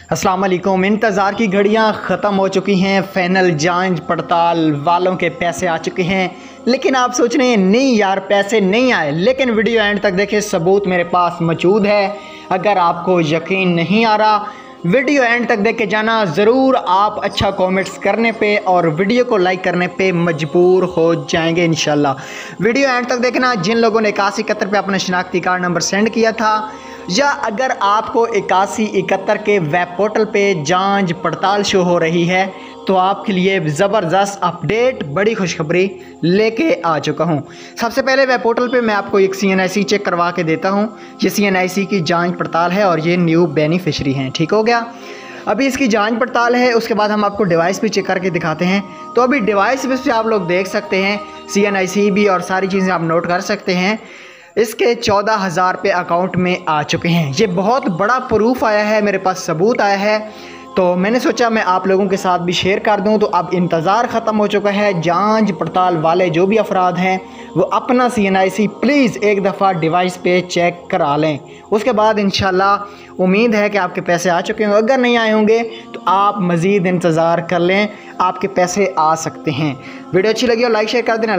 अस्सलाम वालेकुम। इंतज़ार की घड़ियां ख़त्म हो चुकी हैं, फाइनल जांच पड़ताल वालों के पैसे आ चुके हैं। लेकिन आप सोच रहे हैं नहीं यार पैसे नहीं आए, लेकिन वीडियो एंड तक देखें, सबूत मेरे पास मौजूद है। अगर आपको यकीन नहीं आ रहा, वीडियो एंड तक देख के जाना ज़रूर। आप अच्छा कमेंट्स करने पे और वीडियो को लाइक करने पे मजबूर हो जाएंगे इंशाल्लाह। वीडियो एंड तक देखना। जिन लोगों ने 8171 पे अपना शनाख्ती कार्ड नंबर सेंड किया था, या अगर आपको 8171 के वेब पोर्टल पे जांच पड़ताल शो हो रही है, तो आपके लिए ज़बरदस्त अपडेट, बड़ी खुशखबरी लेके आ चुका हूँ। सबसे पहले वेब पोर्टल पे मैं आपको एक CNIC चेक करवा के देता हूँ। ये CNIC की जांच पड़ताल है और ये न्यू बेनिफिशरी हैं। ठीक हो गया, अभी इसकी जांच पड़ताल है। उसके बाद हम आपको डिवाइस भी चेक करके दिखाते हैं। तो अभी डिवाइस पे आप लोग देख सकते हैं, CNIC भी और सारी चीज़ें आप नोट कर सकते हैं। इसके 14,000 रुपये अकाउंट में आ चुके हैं। ये बहुत बड़ा प्रूफ आया है, मेरे पास सबूत आया है, तो मैंने सोचा मैं आप लोगों के साथ भी शेयर कर दूं। तो अब इंतज़ार ख़त्म हो चुका है। जांच पड़ताल वाले जो भी अफराद हैं वो अपना CNIC प्लीज़ एक दफ़ा डिवाइस पे चेक करा लें। उसके बाद इंशाल्लाह उम्मीद है कि आपके पैसे आ चुके होंगे। अगर नहीं आए होंगे तो आप मज़ीद इंतज़ार कर लें, आपके पैसे आ सकते हैं। वीडियो अच्छी लगी हो लाइक शेयर कर देना।